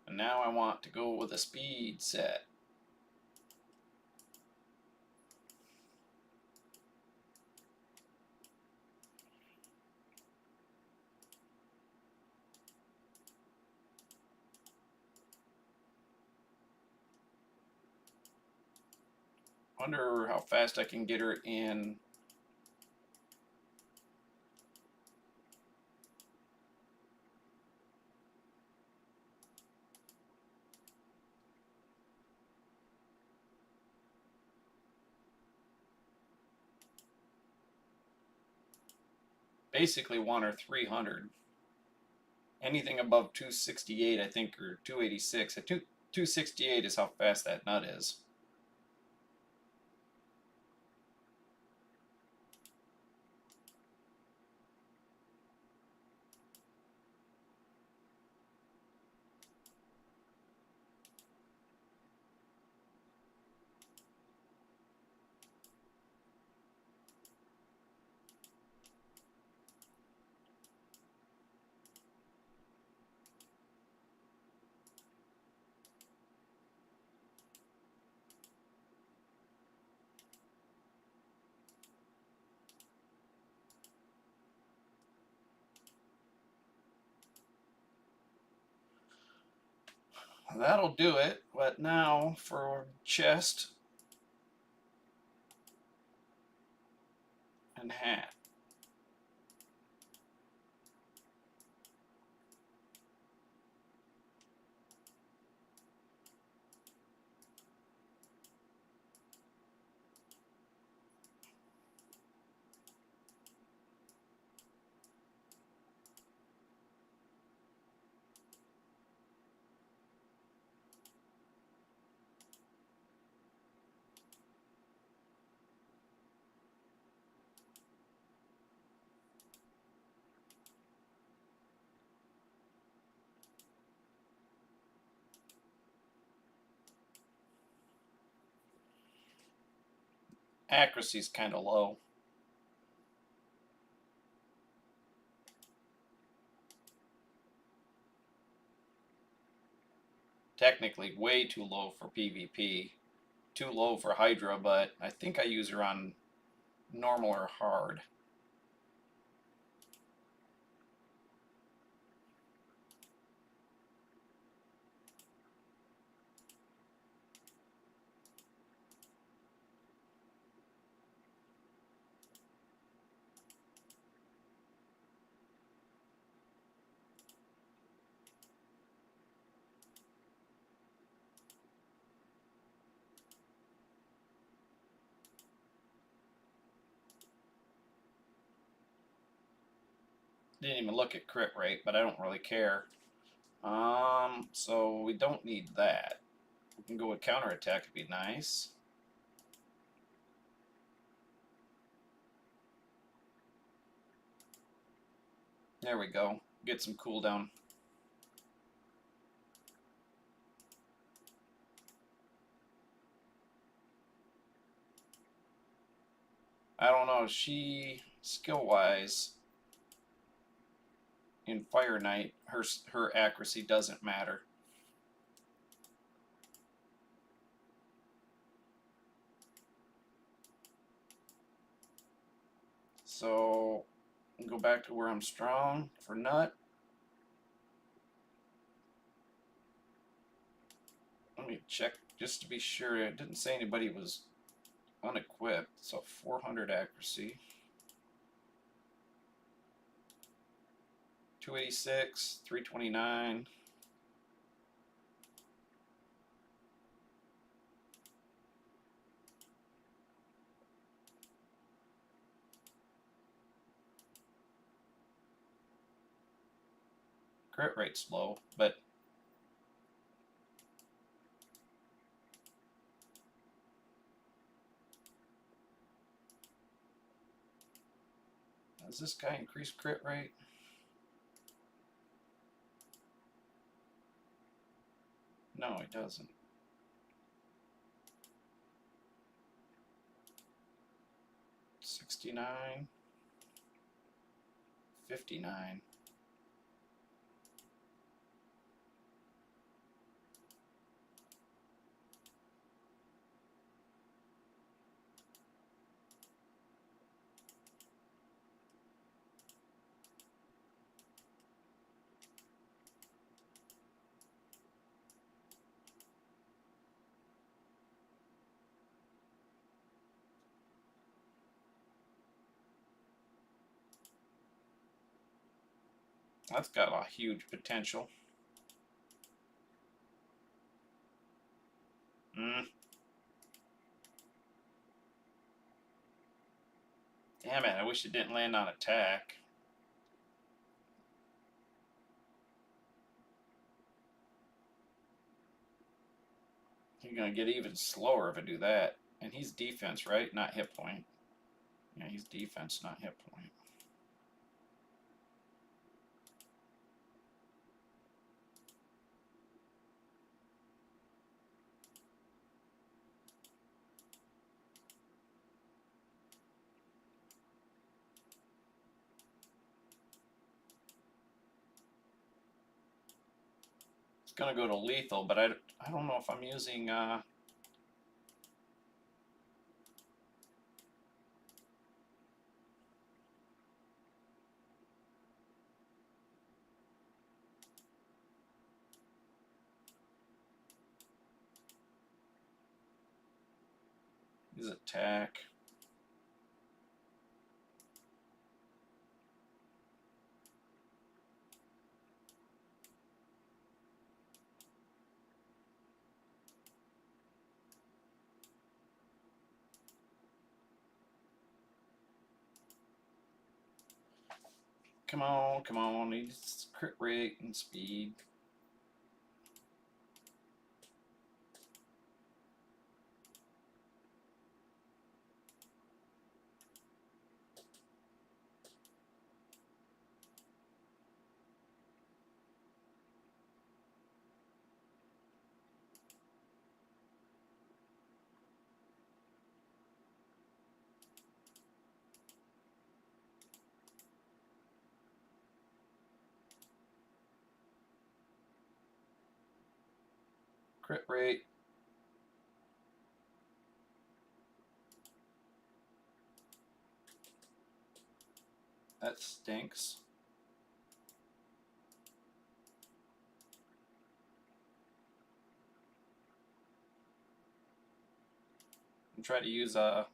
And now I want to go with a speed set. Wonder how fast I can get her in. Basically want her 300. Anything above 268, I think, or 286. 268 is how fast that nut is. That'll do it. But now for chest and hat. Accuracy's kind of low. technically way too low for PvP. Too low for Hydra, but I think I use her on normal or hard. Didn't even look at crit rate, but I don't really care. So we don't need that. We can go with counterattack, it'd be nice. There we go. Get some cooldown. I don't know, she, skill-wise, in Fire Knight, her accuracy doesn't matter. So, go back to where I'm strong for Nut. Let me check just to be sure. It didn't say anybody was unequipped, so 400 accuracy. 286, 329. Crit rate's low, but does this guy increase crit rate? No, he doesn't. 69, 59. That's got a huge potential. Damn it, I wish it didn't land on attack. You're going to get even slower if I do that. And he's defense, right? Not hit point. Yeah, he's defense, not hit point. It's going to go to lethal, but I don't know if I'm using... his attack. Come on, come on. Needs crit rate and speed. Crit rate. That stinks. And try to use a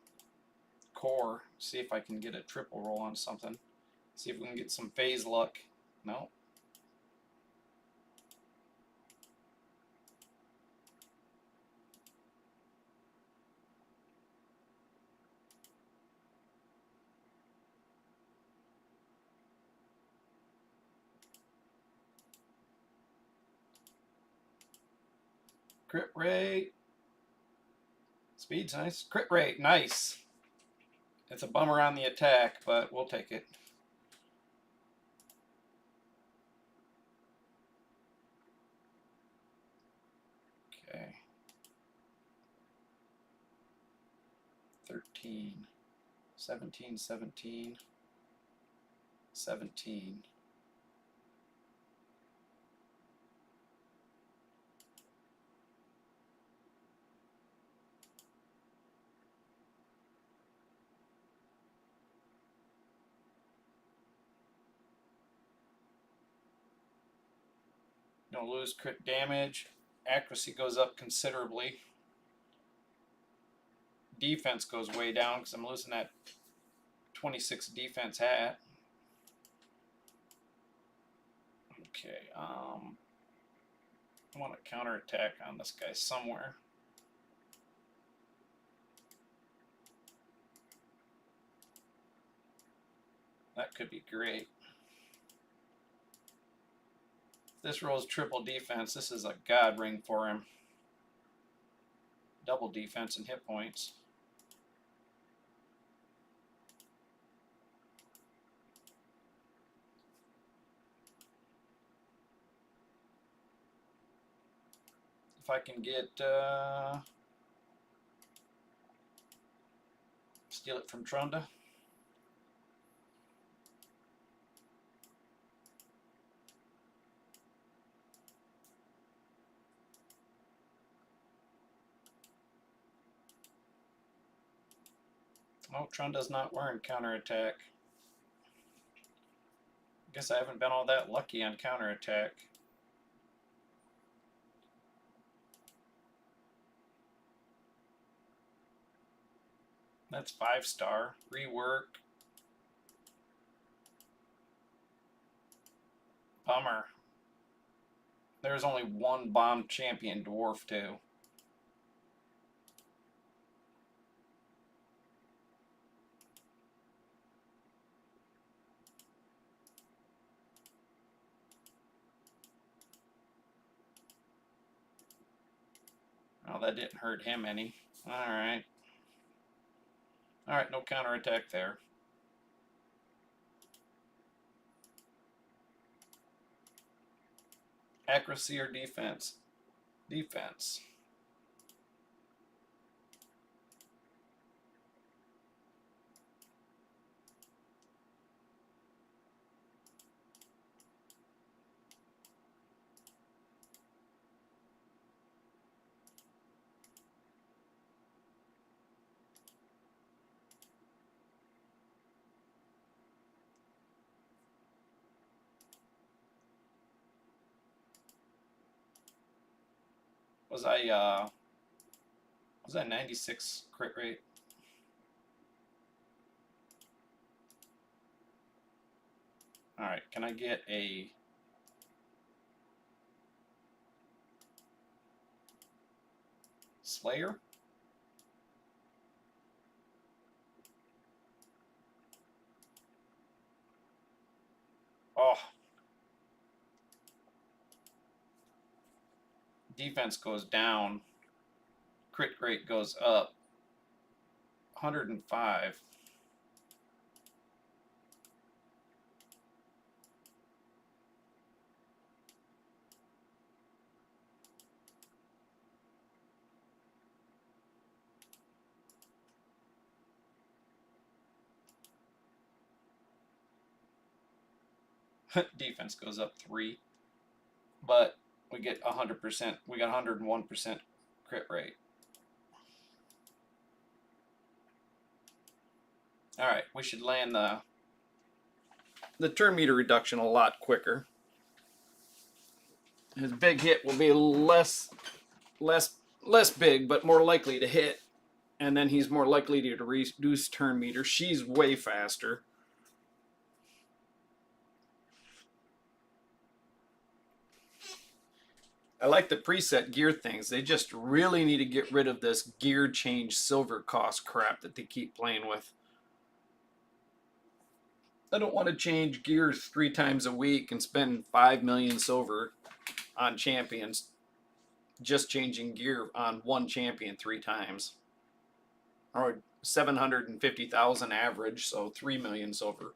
core, see if I can get a triple roll on something. See if we can get some phase luck. No. Crit rate. Speed's nice. Crit rate, nice. It's a bummer on the attack, but we'll take it. Okay. 13. 17, 17. 17. Don't lose crit damage. Accuracy goes up considerably. Defense goes way down because I'm losing that 26 defense hat. Okay, I want to counterattack on this guy somewhere. That could be great. This rolls triple defense. This is a god ring for him. Double defense and hit points. If I can get steal it from Trunda. Oh, Trunda's not wearing counterattack. Guess I haven't been all that lucky on counterattack. That's 5-star. Rework. Bummer. There's only one bomb champion dwarf too. Oh, that didn't hurt him any. Alright. Alright, no counterattack there. Accuracy or defense? Defense. Was I 96 crit rate? Alright, can I get a Slayer? Oh. Defense goes down. Crit rate goes up. 105. Defense goes up 3. But we get 100%. We got 101% crit rate. All right, we should land the turn meter reduction a lot quicker. His big hit will be less big, but more likely to hit, and then he's more likely to reduce turn meter. She's way faster. I like the preset gear things. They just really need to get rid of this gear change silver cost crap that they keep playing with. I don't want to change gears 3 times a week and spend 5 million silver on champions just changing gear on one champion 3 times. Or 750,000 average, so 3 million silver.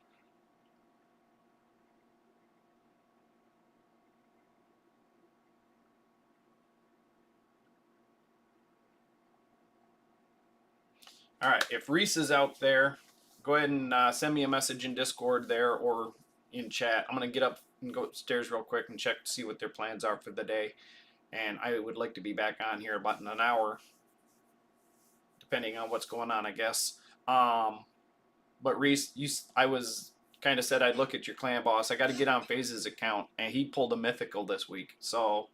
All right, if Reese is out there, go ahead and send me a message in Discord there or in chat. I'm going to get up and go upstairs real quick and check to see what their plans are for the day. And I would like to be back on here about in an hour, depending on what's going on, I guess. But Reese, I was kind of said I'd look at your clan boss. I got to get on FaZe's account, and he pulled a mythical this week. So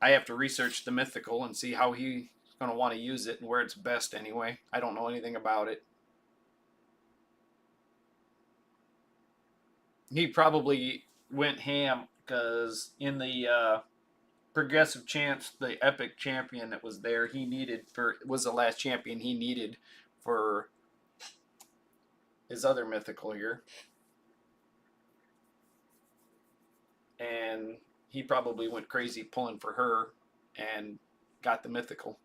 I have to research the mythical and see how he's going to want to use it and where it's best anyway. I don't know anything about it. He probably went ham because in the progressive chance, the epic champion that was there, he needed was the last champion he needed for his other mythical here. And he probably went crazy pulling for her and got the mythical.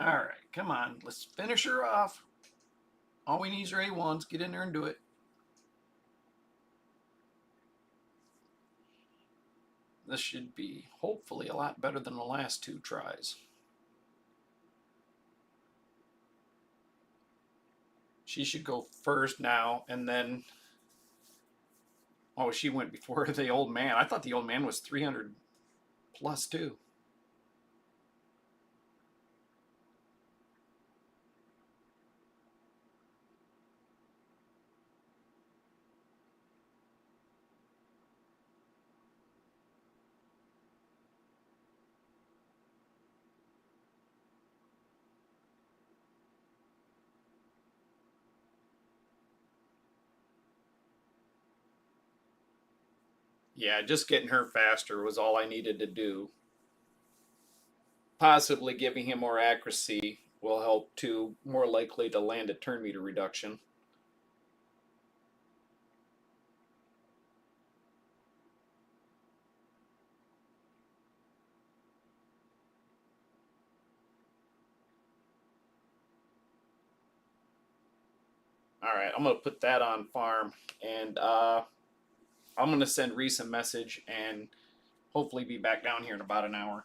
All right, come on. Let's finish her off. All we need is our A1s. Get in there and do it. This should be hopefully a lot better than the last 2 tries. She should go first now, and then... Oh, she went before the old man. I thought the old man was 300 plus too. Yeah, just getting her faster was all I needed to do. Possibly giving him more accuracy will help too, more likely to land a turn meter reduction. All right, I'm going to put that on farm, and I'm going to send Reese a message and hopefully be back down here in about an hour.